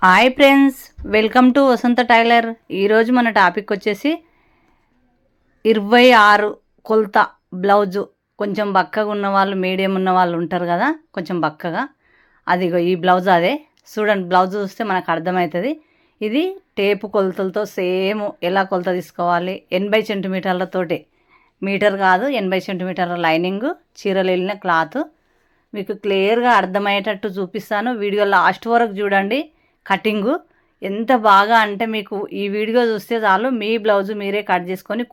Hi friends, welcome to Vasantha tailor. ఈరోజు మన topic వచ్చేసి 26 కొలత బ్లౌజు. కొంచెం బక్కగా ఉన్న వాళ్ళు, మీడియం ఉన్న వాళ్ళు ఉంటారు కదా, కొంచెం బక్కగా. అదిగో ఈ బ్లౌజ్ అదే. చూడండి, బ్లౌజ్ చూస్తే మనకు అర్థమవుతుంది. ఇది టేపు కొలతలతో సేమ్ ఎలా కొలత తీసుకోవాలి, 80 సెంటీమీటర్లతోటి, మీటర్ కాదు 80 సెంటీమీటర్ల లైనింగ్, చీరలు వెళ్ళిన క్లాత్ మీకు క్లియర్గా అర్థమయ్యేటట్టు చూపిస్తాను. వీడియో లాస్ట్ వరకు చూడండి. కటింగు ఎంత బాగా అంటే మీకు ఈ వీడియో చూస్తే చాలు, మీ బ్లౌజు మీరే కట్ చేసుకొని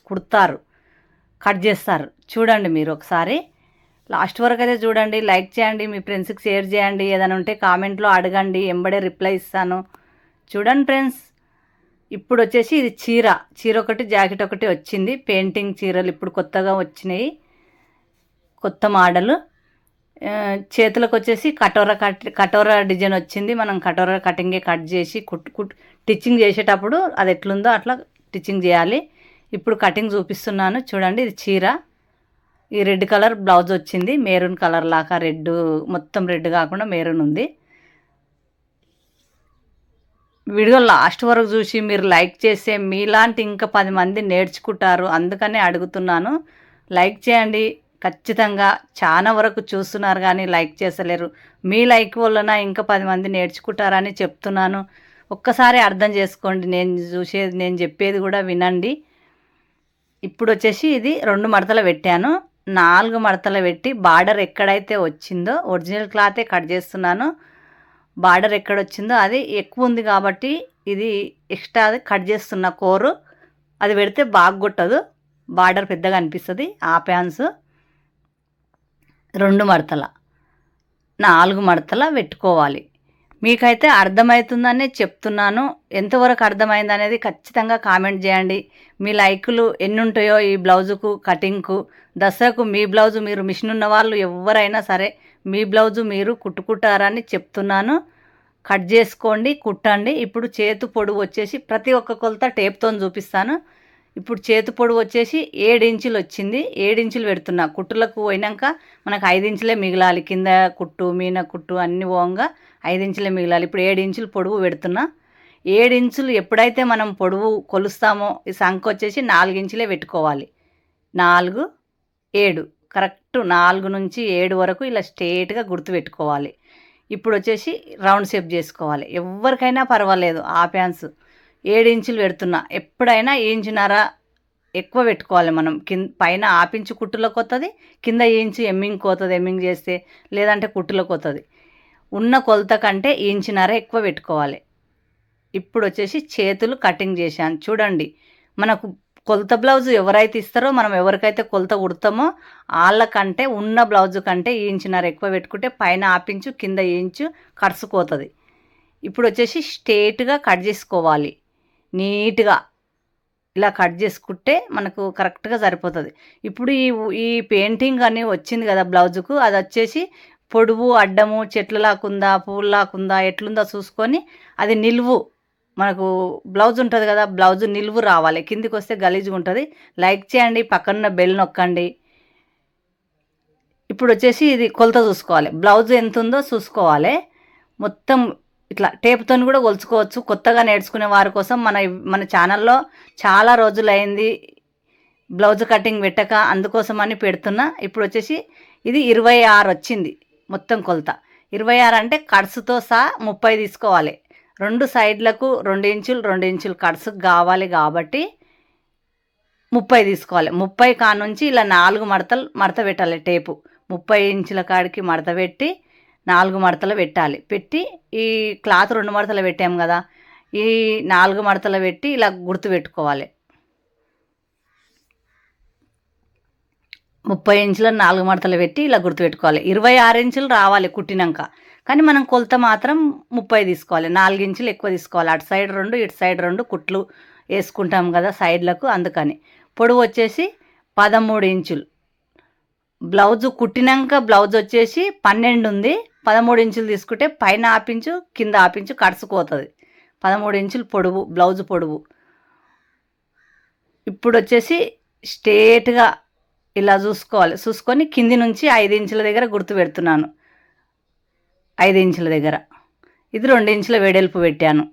కుడతారు, కట్ చేస్తారు. చూడండి, మీరు ఒకసారి లాస్ట్ వరకు అయితే చూడండి. లైక్ చేయండి, మీ ఫ్రెండ్స్కి షేర్ చేయండి. ఏదైనా ఉంటే కామెంట్లో అడగండి, ఎంబడే రిప్లై ఇస్తాను. చూడండి ఫ్రెండ్స్, ఇప్పుడు వచ్చేసి ఇది చీర ఒకటి, జాకెట్ ఒకటి వచ్చింది. పెయింటింగ్ చీరలు ఇప్పుడు కొత్తగా వచ్చినాయి, కొత్త మోడలు. చేతులకు వచ్చేసి కటోరా డిజైన్ వచ్చింది. మనం కటోరా కటింగే కట్ చేసి టిచ్చింగ్ చేసేటప్పుడు అది ఎట్లుందో అట్లా టిచ్చింగ్ చేయాలి. ఇప్పుడు కటింగ్ చూపిస్తున్నాను చూడండి. ఇది చీర, ఈ రెడ్ కలర్ బ్లౌజ్ వచ్చింది. మెరూన్ కలర్ లాగా, రెడ్ మొత్తం రెడ్ కాకుండా మెరూన్ ఉంది. వీడియో లాస్ట్ వరకు చూసి మీరు లైక్ చేస్తే మీలాంటి ఇంకా 10 మంది నేర్చుకుంటారు. అందుకనే అడుగుతున్నాను, లైక్ చేయండి ఖచ్చితంగా. చాలా వరకు చూస్తున్నారు కానీ లైక్ చేస్తలేరు. మీ లైక్ వలన ఇంకా 10 మంది నేర్చుకుంటారని చెప్తున్నాను. ఒక్కసారి అర్థం చేసుకోండి, నేను చెప్పేది కూడా వినండి. ఇప్పుడు వచ్చేసి ఇది 2 మడతలు పెట్టాను. 4 మడతలు పెట్టి బార్డర్ ఎక్కడైతే వచ్చిందో ఒరిజినల్ క్లాతే కట్ చేస్తున్నాను. బార్డర్ ఎక్కడొచ్చిందో అది ఎక్కువ ఉంది కాబట్టి ఇది ఎక్స్ట్రా కట్ చేస్తున్న కోరు. అది పెడితే బాగా కొట్టదు, బార్డర్ పెద్దగా అనిపిస్తుంది. ఆ ప్యాన్స్ 2 మడతల 4 మడతల పెట్టుకోవాలి. మీకైతే అర్థమవుతుందనే చెప్తున్నాను. ఎంతవరకు అర్థమైంది అనేది ఖచ్చితంగా కామెంట్ చేయండి. మీ లైకులు ఎన్ని ఉంటాయో ఈ బ్లౌజుకు, కటింగ్కు. దసరాకు మీ బ్లౌజు మీరు మిషన్ ఉన్న వాళ్ళు ఎవరైనా సరే మీ బ్లౌజు మీరు కుట్టుకుంటారని చెప్తున్నాను. కట్ చేసుకోండి, కుట్టండి. ఇప్పుడు చేతు పొడవు వచ్చేసి ప్రతి ఒక్క కొలత టేప్తో చూపిస్తాను. ఇప్పుడు చేతు పొడవు వచ్చేసి 7 ఇంచులు వచ్చింది. 7 ఇంచులు పెడుతున్నా. కుట్టులకు పోయినాక మనకు 5 ఇంచులే మిగలాలి. కింద కుట్టు, మీన కుట్టు అన్ని పోగా 5 ఇంచులే మిగలాలి. ఇప్పుడు 7 ఇంచులు పొడవు పెడుతున్నా. 7 ఇంచులు ఎప్పుడైతే మనం పొడవు కొలుస్తామో ఈ సంఖ వచ్చేసి 4 ఇంచులే పెట్టుకోవాలి. 4, 7 కరెక్ట్. 4 నుంచి 7 వరకు ఇలా స్ట్రేట్గా గుర్తు పెట్టుకోవాలి. ఇప్పుడు వచ్చేసి రౌండ్ షేప్ చేసుకోవాలి. ఎవరికైనా పర్వాలేదు. ఆ ప్యాన్స్ 7 ఇంచులు పెడుతున్నా. ఎప్పుడైనా ఇంచున్నర ఎక్కువ పెట్టుకోవాలి మనం. పైన ఆపించి కుట్టులోకి వస్తుంది, కింద ఇంచు ఎమ్మింగ్ పోతుంది. ఎమ్మింగ్ చేస్తే లేదంటే కుట్టులోకి వస్తుంది. ఉన్న కొలత కంటే ఇంచున్నర ఎక్కువ పెట్టుకోవాలి. ఇప్పుడు వచ్చేసి చేతులు కటింగ్ చేశాను చూడండి. మనకు కొలత బ్లౌజు ఎవరైతే ఇస్తారో, మనం ఎవరికైతే కొలత కుడతామో వాళ్ళకంటే ఉన్న బ్లౌజు కంటే ఇంచున్నర ఎక్కువ పెట్టుకుంటే పైన ఆపించు, కింద ఇంచు కరుసుకోతుంది. ఇప్పుడు వచ్చేసి స్ట్రేట్గా కట్ చేసుకోవాలి. నీట్గా ఇలా కట్ చేసుకుంటే మనకు కరెక్ట్గా సరిపోతుంది. ఇప్పుడు ఈ పెయింటింగ్ అని వచ్చింది కదా బ్లౌజుకు, అది వచ్చేసి పొడువు అడ్డము చెట్లలాకుందా, పువ్వులాకుందా, ఎట్లుందో చూసుకొని అది నిలువు మనకు బ్లౌజ్ ఉంటుంది కదా, బ్లౌజు నిలువు రావాలి. కిందికి వస్తే గలీజ్గా ఉంటుంది. లైక్ చేయండి, పక్కన బెల్ నొక్కండి. ఇప్పుడు వచ్చేసి ఇది కొలత చూసుకోవాలి. బ్లౌజ్ ఎంత ఉందో చూసుకోవాలి. మొత్తం ఇట్లా టేపుతో కూడా కొలుచుకోవచ్చు. కొత్తగా నేర్చుకునే వారి కోసం మన ఛానల్లో చాలా రోజులైంది బ్లౌజ్ కటింగ్ పెట్టక, అందుకోసమని పెడుతున్నా. ఇప్పుడు వచ్చేసి ఇది 26 వచ్చింది మొత్తం కొలత. 26 అంటే కట్స్తో సహా 30 తీసుకోవాలి. 2 సైడ్లకు 2 ఇంచులు 2 ఇంచులు కట్స్ కావాలి కాబట్టి 30 తీసుకోవాలి. 30 కానుంచి ఇలా 4 మడత పెట్టాలి. టేపు 30 ఇంచుల కాడికి మడత పెట్టి 4 మడతలు పెట్టాలి. పెట్టి ఈ క్లాత్ 2 మడతలు పెట్టాము కదా, ఈ 4 మడతలు పెట్టి ఇలా గుర్తు పెట్టుకోవాలి. 30 ఇంచుల 4 మడతలు పెట్టి ఇలా గుర్తు పెట్టుకోవాలి. 26 ఇంచులు రావాలి కుట్టినాక, కానీ మనం కొలత మాత్రం 30 తీసుకోవాలి. 4 ఇంచులు ఎక్కువ తీసుకోవాలి. అటు సైడ్ 2 ఇటు సైడ్ 2 కుట్లు వేసుకుంటాం కదా సైడ్లకు, అందుకని. పొడవు వచ్చేసి 13 ఇంచులు. బ్లౌజు కుట్టినాక బ్లౌజ్ వచ్చేసి 12 ఉంది. 13 ఇంచులు తీసుకుంటే పైన ఆపించు, కింద ఆపించు కడుచుకోతుంది. 13 ఇంచులు పొడవు బ్లౌజు పొడవు. ఇప్పుడు వచ్చేసి స్ట్రేట్గా ఇలా చూసుకొని కింది నుంచి 5 ఇంచుల దగ్గర గుర్తు పెడుతున్నాను. 5 ఇంచుల దగ్గర ఇది 2 ఇంచుల వెడల్పు పెట్టాను.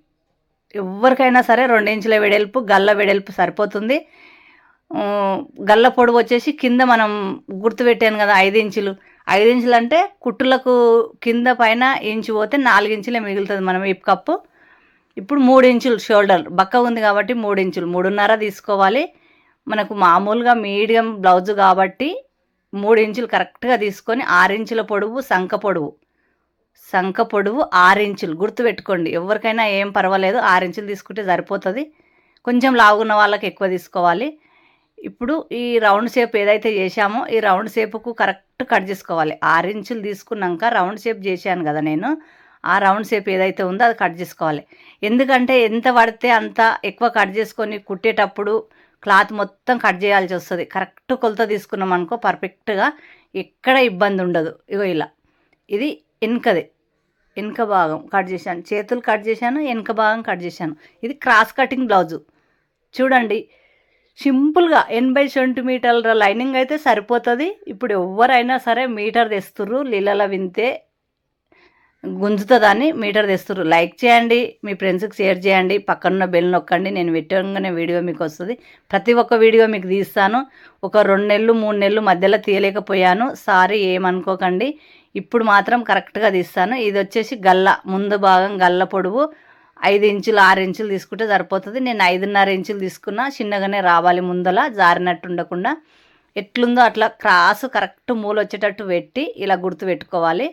ఎవరికైనా సరే 2 ఇంచుల వెడల్పు, గల్ల వెడల్పు సరిపోతుంది. గల్ల పొడవు వచ్చేసి కింద మనం గుర్తుపెట్టాను కదా 5 ఇంచులు. 5 ఇంచులు అంటే కుట్టులకు కింద పైన ఇంచు పోతే 4 ఇంచులే మిగులుతుంది మనం ఈ కప్పు. ఇప్పుడు 3 ఇంచులు షోల్డర్ బక్క ఉంది కాబట్టి 3 ఇంచులు, 3.5 తీసుకోవాలి. మనకు మామూలుగా మీడియం బ్లౌజు కాబట్టి 3 ఇంచులు కరెక్ట్గా తీసుకొని 6 ఇంచుల పొడవు సంక పొడవు 6 ఇంచులు గుర్తుపెట్టుకోండి. ఎవరికైనా ఏం పర్వాలేదు, 6 ఇంచులు తీసుకుంటే సరిపోతుంది. కొంచెం లావున్న వాళ్ళకి ఎక్కువ తీసుకోవాలి. ఇప్పుడు ఈ రౌండ్ షేప్ ఏదైతే చేశామో ఈ రౌండ్ షేపుకు కరెక్ట్ కట్ చేసుకోవాలి. 6 ఇంచులు తీసుకున్నాక రౌండ్ షేప్ చేశాను కదా నేను, ఆ రౌండ్ షేప్ ఏదైతే ఉందో అది కట్ చేసుకోవాలి. ఎందుకంటే ఎంత పడితే అంత ఎక్కువ కట్ చేసుకొని కుట్టేటప్పుడు క్లాత్ మొత్తం కట్ చేయాల్సి వస్తుంది. కరెక్ట్ కొలత తీసుకున్నాం అనుకో పర్ఫెక్ట్గా ఎక్కడ ఇబ్బంది ఉండదు. ఇగో ఇలా ఇది వెనుక భాగం కట్ చేశాను, చేతులు కట్ చేశాను, వెనుక భాగం కట్ చేశాను. ఇది క్రాస్ కటింగ్ బ్లౌజు. చూడండి సింపుల్గా 80 సెంటీమీటర్ల లైనింగ్ అయితే సరిపోతుంది. ఇప్పుడు ఎవరైనా సరే మీటర్ తెస్తుర్రు, లీలల వింతే గుంజుతుందని మీటర్ తెస్తుర్రు. లైక్ చేయండి, మీ ఫ్రెండ్స్కి షేర్ చేయండి, పక్కనున్న బెల్ నొక్కండి. నేను పెట్టగానే వీడియో మీకు వస్తుంది. ప్రతి ఒక్క వీడియో మీకు తీస్తాను. ఒక 2 నెలలు 3 నెలలు మధ్యలో తీయలేకపోయాను, సారీ ఏమనుకోకండి. ఇప్పుడు మాత్రం కరెక్ట్గా తీస్తాను. ఇది వచ్చేసి గల్ల ముందు భాగం గల్ల పొడవు 5 ఇంచులు 6 ఇంచులు తీసుకుంటే సరిపోతుంది. నేను 5.5 ఇంచులు తీసుకున్నా, చిన్నగానే రావాలి ముందల, జారినట్టు ఉండకుండా. ఎట్లుందో అట్లా క్రాస్ కరెక్ట్ మూల వచ్చేటట్టు పెట్టి ఇలా గుర్తు పెట్టుకోవాలి.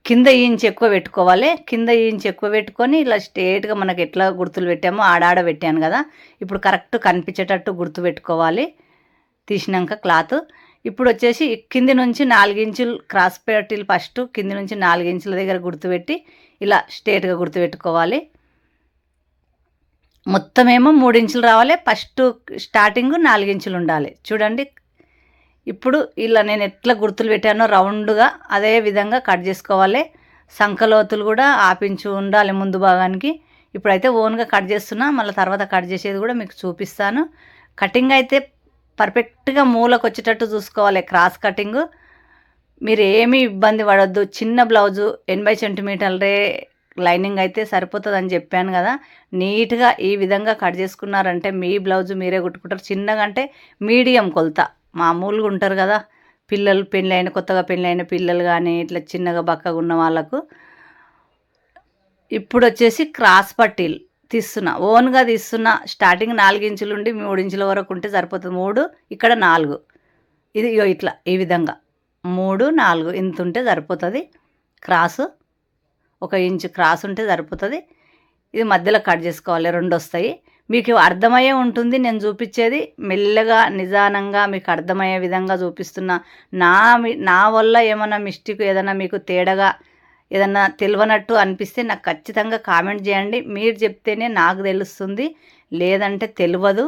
కింద ఇంచు ఎక్కువ పెట్టుకోవాలి. కింద ఇంచు ఎక్కువ పెట్టుకొని ఇలా స్ట్రేట్గా మనకి ఎట్లా గుర్తులు పెట్టామో ఆడాడ పెట్టాను కదా, ఇప్పుడు కరెక్ట్ కనిపించేటట్టు గుర్తు పెట్టుకోవాలి తీసినాక క్లాత్. ఇప్పుడు వచ్చేసి కింది నుంచి 4 ఇంచులు క్రాస్ పెట్టిలు ఫస్ట్ కింది నుంచి 4 ఇంచుల దగ్గర గుర్తుపెట్టి ఇలా స్ట్రేట్గా గుర్తుపెట్టుకోవాలి. మొత్తం ఏమో 3 ఇంచులు రావాలి. ఫస్ట్ స్టార్టింగ్ 4 ఇంచులు ఉండాలి. చూడండి ఇప్పుడు ఇలా నేను ఎట్లా గుర్తులు పెట్టానో రౌండ్గా అదే విధంగా కట్ చేసుకోవాలి. సంకలోతులు కూడా ఆపించు ఉండాలి ముందు భాగానికి. ఇప్పుడైతే ఓన్గా కట్ చేస్తున్నా, మళ్ళీ తర్వాత కట్ చేసేది కూడా మీకు చూపిస్తాను. కటింగ్ అయితే పర్ఫెక్ట్గా మూలకు వచ్చేటట్టు చూసుకోవాలి. క్రాస్ కటింగ్ మీరు ఏమీ ఇబ్బంది పడొద్దు. చిన్న బ్లౌజు 80 సెంటీమీటర్లే లైనింగ్ అయితే సరిపోతుంది అని చెప్పాను కదా. నీట్గా ఈ విధంగా కట్ చేసుకున్నారంటే మీ బ్లౌజు మీరే కుట్టుకుంటారు. చిన్నగా అంటే మీడియం కొలత, మామూలుగా ఉంటారు కదా పిల్లలు, కొత్తగా పెళ్ళైన పిల్లలు కానీ ఇట్లా చిన్నగా బక్కగా ఉన్న వాళ్ళకు. ఇప్పుడు వచ్చేసి క్రాస్ పట్టీలు తీస్తున్నా, ఓన్గా తీస్తున్నా. స్టార్టింగ్ 4 ఇంచులు ఉండి 3 ఇంచుల వరకు ఉంటే సరిపోతుంది. 3 ఇక్కడ 4, ఇది ఇట్లా ఈ విధంగా 3 4 ఇంత ఉంటే సరిపోతుంది. క్రాసు 1 ఇంచు క్రాస్ ఉంటే సరిపోతుంది. ఇది మధ్యలో కట్ చేసుకోవాలి, 2 వస్తాయి. మీకు అర్థమయ్యే ఉంటుంది నేను చూపించేది. మెల్లగా నిదానంగా మీకు అర్థమయ్యే విధంగా చూపిస్తున్నా. నా వల్ల ఏమైనా మిస్టేక్ ఏదైనా మీకు తేడాగా ఏదన్నా తెలియనట్టు అనిపిస్తే నాకు ఖచ్చితంగా కామెంట్ చేయండి. మీరు చెప్తేనే నాకు తెలుస్తుంది, లేదంటే తెలియదు.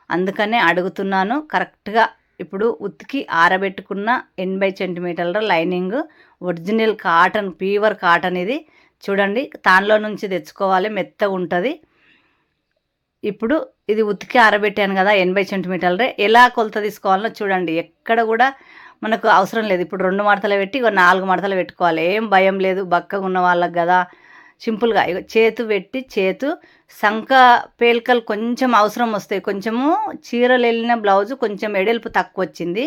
అందుకనే అడుగుతున్నాను. కరెక్ట్గా ఇప్పుడు ఉతికి ఆరబెట్టుకున్న 80 సెంటీమీటర్ల lining original cotton, pure cotton ఇది. చూడండి దానిలో నుంచి తెచ్చుకోవాలి, మెత్తగా ఉంటుంది. ఇప్పుడు ఇది ఉతికి ఆరబెట్టాను కదా 80 సెంటీమీటర్లే. ఎలా కొలత తీసుకోవాలో చూడండి, ఎక్కడ కూడా మనకు అవసరం లేదు. ఇప్పుడు 2 మడతలు పెట్టి 4 మడతలు పెట్టుకోవాలి. ఏం భయం లేదు, బక్కగా ఉన్న వాళ్ళకి కదా. సింపుల్గా చేతు పెట్టి సంక పేలికలు కొంచెం అవసరం వస్తాయి. కొంచెము చీరలు వెళ్ళిన బ్లౌజు కొంచెం ఎడల్పు తక్కువ వచ్చింది,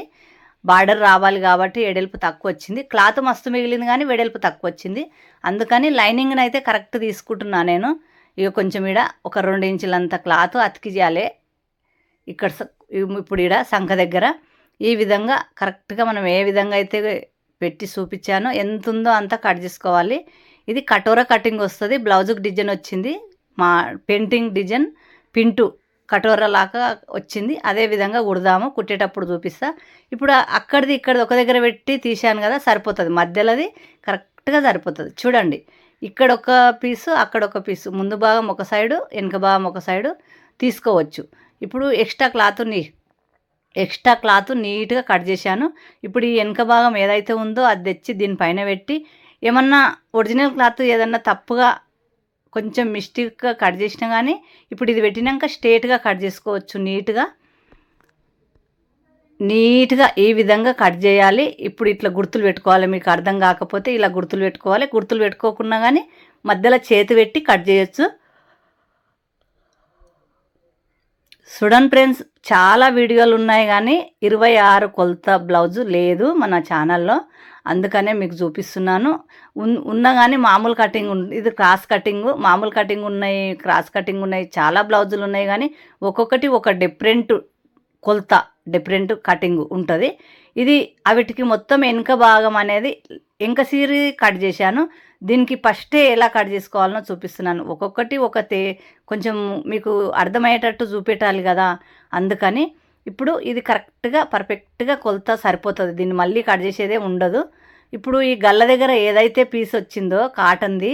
బార్డర్ రావాలి కాబట్టి ఎడల్పు తక్కువ వచ్చింది. క్లాత్ మస్తు మిగిలింది కానీ వెడల్పు తక్కువ వచ్చింది. అందుకని లైనింగ్ని అయితే కరెక్ట్ తీసుకుంటున్నా నేను. కొంచెం ఈడ ఒక 2 ఇంచులంత క్లాత్ అతికి చేయాలి. ఇక్కడ ఇప్పుడు ఈడ సంక దగ్గర ఈ విధంగా కరెక్ట్గా మనం ఏ విధంగా అయితే పెట్టి చూపించానో ఎంత ఉందో అంతా కట్ చేసుకోవాలి. ఇది కటోరా కటింగ్ వస్తుంది. బ్లౌజుకి డిజైన్ వచ్చింది, మా పెయింటింగ్ డిజైన్ పింటు కటోరా లాగా వచ్చింది. అదే విధంగా కుడదాము, కుట్టేటప్పుడు చూపిస్తా. ఇప్పుడు ఇక్కడిది ఒక దగ్గర పెట్టి తీసాను కదా, సరిపోతుంది. మధ్యలోది కరెక్ట్గా సరిపోతుంది. చూడండి ఇక్కడ ఒక పీసు, అక్కడ ఒక పీసు, ముందు భాగం ఒక సైడు, వెనుక భాగం ఒక సైడు తీసుకోవచ్చు. ఇప్పుడు ఎక్స్ట్రా క్లాత్ నీట్గా కట్ చేశాను. ఇప్పుడు ఈ వెనుక భాగం ఏదైతే ఉందో అది తెచ్చి దీనిపైన పెట్టి, ఏమన్నా ఒరిజినల్ క్లాత్ ఏదన్నా తప్పుగా కొంచెం మిస్టేక్గా కట్ చేసినా కానీ ఇప్పుడు ఇది పెట్టినాక స్ట్రేట్గా కట్ చేసుకోవచ్చు. నీట్గా ఈ విధంగా కట్ చేయాలి. ఇప్పుడు ఇట్లా గుర్తులు పెట్టుకోవాలి. మీకు అర్థం కాకపోతే ఇలా గుర్తులు పెట్టుకోవాలి. గుర్తులు పెట్టుకోకున్నా కానీ మధ్యలో చేతి పెట్టి కట్ చేయొచ్చు. చూడండి ఫ్రెండ్స్, చాలా వీడియోలు ఉన్నాయి కానీ 26 కొలత బ్లౌజు లేదు మన ఛానల్లో, అందుకనే మీకు చూపిస్తున్నాను. ఉన్నా కానీ మామూలు కటింగ్ ఇది క్రాస్ కటింగ్, మామూలు కటింగ్ ఉన్నాయి, క్రాస్ కటింగ్ ఉన్నాయి, చాలా బ్లౌజులు ఉన్నాయి కానీ ఒక్కొక్కటి ఒక డిఫరెంట్ కొలత, డిఫరెంట్ కటింగ్ ఉంటుంది. ఇది అవిటికి మొత్తం వెనుక భాగం అనేది వెనక సీరి కట్ చేశాను. దీనికి ఫస్టే ఎలా కట్ చేసుకోవాలనో చూపిస్తున్నాను. ఒక్కొక్కటి కొంచెం మీకు అర్థమయ్యేటట్టు చూపెట్టాలి కదా, అందుకని ఇప్పుడు ఇది కరెక్ట్గా పర్ఫెక్ట్గా కొలత సరిపోతుంది. దీన్ని మళ్ళీ కట్ చేసేదే ఉండదు. ఇప్పుడు ఈ గల్ల దగ్గర ఏదైతే పీస్ వచ్చిందో కాటన్ది,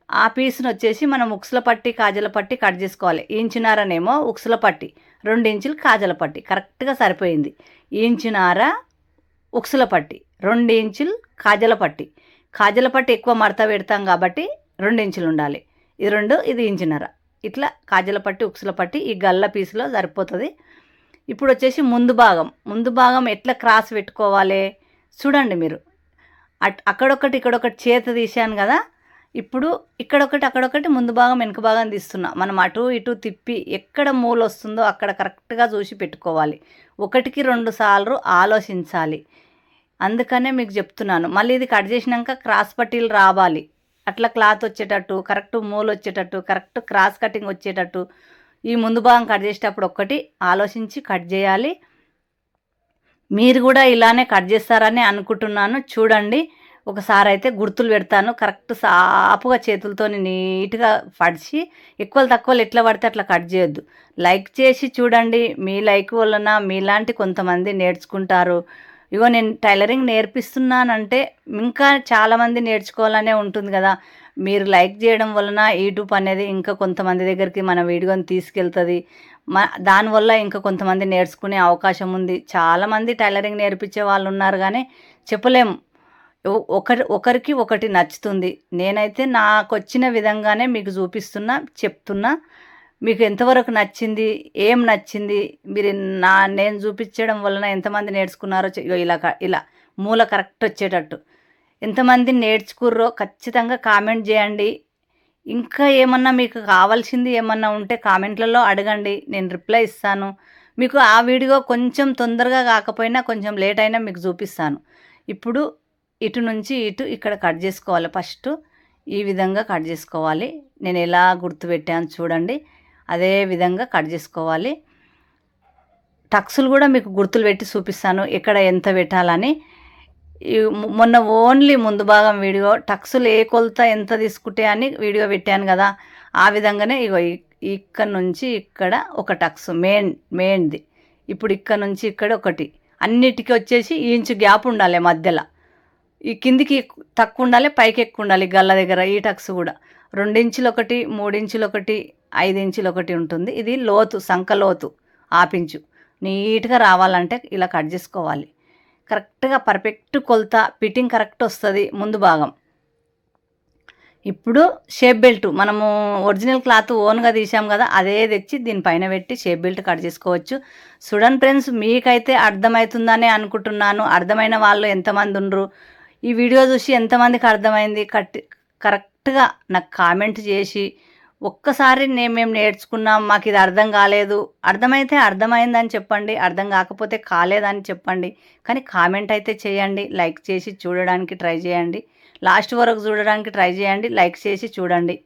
ఆ పీస్ను వచ్చేసి మనం ఉక్సుల పట్టి కాజల పట్టి కట్ చేసుకోవాలి. ఇంచున్నరనేమో ఉక్సుల పట్టి, 2 ఇంచులు కాజల పట్టి, కరెక్ట్గా సరిపోయింది. ఇంచున్నర ఉక్సుల పట్టి, 2 ఇంచులు కాజల పట్టి. కాజల పట్టి ఎక్కువ మడత పెడతాం కాబట్టి 2 ఇంచులు ఉండాలి. ఇది 2, ఇది ఇంచున్నర. ఇట్లా కాజల పట్టి ఉక్సుల పట్టి ఈ గల్ల పీసులో సరిపోతుంది. ఇప్పుడు వచ్చేసి ముందు భాగం ఎట్లా క్రాస్ పెట్టుకోవాలి చూడండి మీరు. అక్కడొకటి ఇక్కడొకటి చేతి తీసాను కదా, ఇప్పుడు ఇక్కడొకటి అక్కడొకటి ముందు భాగం వెనుక భాగం తీస్తున్నా. మనం అటు ఇటు తిప్పి ఎక్కడ మూల వస్తుందో అక్కడ కరెక్ట్గా చూసి పెట్టుకోవాలి. 1కి 2 సార్లు ఆలోచించాలి. అందుకనే మీకు చెప్తున్నాను. మళ్ళీ ఇది కట్ చేసినాక క్రాస్ పట్టీలు రావాలి. అట్లా క్లాత్ వచ్చేటట్టు, కరెక్ట్ మూలు వచ్చేటట్టు, కరెక్ట్ క్రాస్ కటింగ్ వచ్చేటట్టు ఈ ముందు భాగం కట్ చేసేటప్పుడు ఒక్కటి ఆలోచించి కట్ చేయాలి. మీరు కూడా ఇలానే కట్ చేస్తారని అనుకుంటున్నాను. చూడండి, ఒకసారి అయితే గుర్తులు పెడతాను. కరెక్ట్ సాపుగా చేతులతో నీట్గా పడిచి ఎక్కువ తక్కువలు ఎట్లా పడితే అట్లా కట్ చేయొద్దు. లైక్ చేసి చూడండి. మీ లైక్ వలన మీలాంటి కొంతమంది నేర్చుకుంటారు. ఇగో నేను టైలరింగ్ నేర్పిస్తున్నానంటే ఇంకా చాలామంది నేర్చుకోవాలనే ఉంటుంది కదా. మీరు లైక్ చేయడం వలన యూట్యూబ్ అనేది ఇంకా కొంతమంది దగ్గరికి మన వీడియోని తీసుకెళ్తుంది. దానివల్ల ఇంకా కొంతమంది నేర్చుకునే అవకాశం ఉంది. చాలామంది టైలరింగ్ నేర్పించే వాళ్ళు ఉన్నారు కానీ చెప్పలేము, ఒకరికి ఒకటి నచ్చుతుంది. నేనైతే నాకు వచ్చిన విధంగానే మీకు చెప్తున్నా. మీకు ఎంతవరకు నచ్చింది, ఏం నచ్చింది, మీరు నేను చూపించడం వలన ఎంతమంది నేర్చుకున్నారో ఇలా మూల కరెక్ట్ వచ్చేటట్టు ఎంతమంది నేర్చుకుర్రో ఖచ్చితంగా కామెంట్ చేయండి. ఇంకా ఏమన్నా మీకు కావాల్సింది ఏమన్నా ఉంటే కామెంట్లలో అడగండి, నేను రిప్లై ఇస్తాను. మీకు ఆ వీడియో కొంచెం తొందరగా కాకపోయినా కొంచెం లేట్ అయినా మీకు చూపిస్తాను. ఇప్పుడు ఇటు నుంచి ఇటు ఇక్కడ కట్ చేసుకోవాలి. ఫస్ట్ ఈ విధంగా కట్ చేసుకోవాలి. నేను ఎలా గుర్తుపెట్టాను చూడండి, అదే విధంగా కట్ చేసుకోవాలి. టక్సులు కూడా మీకు గుర్తులు పెట్టి చూపిస్తాను ఎక్కడ ఎంత పెట్టాలని. మొన్న ఓన్లీ ముందు భాగం వీడియో టక్సులు ఏ కొలత ఎంత తీసుకుంటే అని వీడియో పెట్టాను కదా, ఆ విధంగానే ఇగో ఇక్కడ నుంచి ఇక్కడ ఒక టక్స్ మెయిన్ది. ఇప్పుడు ఇక్కడ నుంచి ఇక్కడ ఒకటి, అన్నిటికీ వచ్చేసి ఇంచు గ్యాప్ ఉండాలి మధ్యలో. ఈ కిందికి తక్కువ ఉండాలి, పైకి ఎక్కువ ఉండాలి. గల్ల దగ్గర ఈ టక్స్ కూడా 2 ఇంచులు ఒకటి, 3 ఇంచులు ఒకటి, 5 ఇంచులు ఒకటి ఉంటుంది. ఇది లోతు, సంక లోతు ఆపించు. నీట్గా రావాలంటే ఇలా కట్ చేసుకోవాలి. కరెక్ట్గా పర్ఫెక్ట్ కొలత ఫిట్టింగ్ కరెక్ట్ వస్తుంది ముందు భాగం. ఇప్పుడు షేప్ బెల్ట్ మనము ఒరిజినల్ క్లాత్ ఓన్గా తీసాం కదా, అదే తెచ్చి దీనిపైన పెట్టి షేప్ బెల్ట్ కట్ చేసుకోవచ్చు. చూడండి ఫ్రెండ్స్, మీకైతే అర్థమవుతుందనే అనుకుంటున్నాను. అర్థమైన వాళ్ళు ఎంతమంది ఉండరు, ఈ వీడియో చూసి ఎంతమందికి అర్థమైంది కరెక్ట్గా నాకు కామెంట్ చేసి ఒక్కసారి మేము నేర్చుకున్నాం, మాకు ఇది అర్థం కాలేదు, అర్థమైతే అర్థమైందని చెప్పండి, అర్థం కాకపోతే కాలేదని చెప్పండి. కానీ కామెంట్ అయితే చేయండి. లైక్ చేసి చూడడానికి ట్రై చేయండి. లాస్ట్ వరకు చూడడానికి ట్రై చేయండి. లైక్ చేసి చూడండి.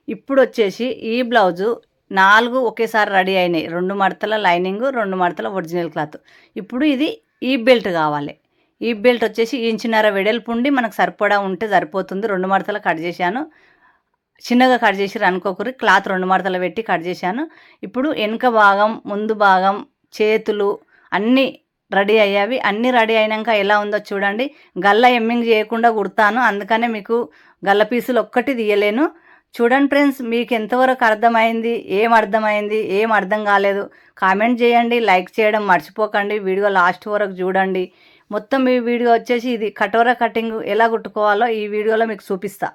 ఇప్పుడు వచ్చేసి ఈ బ్లౌజు 4 ఒకేసారి రెడీ అయినాయి. 2 మడతల లైనింగ్, 2 మడతల ఒరిజినల్ క్లాత్. ఇప్పుడు ఇది ఈ బెల్ట్ కావాలి. ఈ బెల్ట్ వచ్చేసి ఇంచున్నర వెడల్పు ఉండి మనకు సరిపడా ఉంటే సరిపోతుంది. 2 మడతలు కట్ చేశాను. చిన్నగా కట్ చేసి అనుకోకూరి, క్లాత్ 2 మడతలు పెట్టి కట్ చేశాను. ఇప్పుడు వెనుక భాగం, ముందు భాగం, చేతులు అన్నీ రెడీ అయ్యావి. అన్నీ రెడీ అయినాక ఎలా ఉందో చూడండి. గల్ల ఎమ్మింగ్ చేయకుండా కుడతాను, అందుకనే మీకు గల్ల పీసులు ఒక్కటి తీయలేను. చూడండి ఫ్రెండ్స్, మీకు ఎంతవరకు అర్థమైంది, ఏం అర్థం కాలేదు కామెంట్ చేయండి. లైక్ చేయడం మర్చిపోకండి. వీడియో లాస్ట్ వరకు చూడండి. మొత్తం ఈ వీడియో వచ్చేసి ఇది కటోరా కటింగ్ ఎలా కుట్టుకోవాలో ఈ వీడియోలో మీకు చూపిస్తా.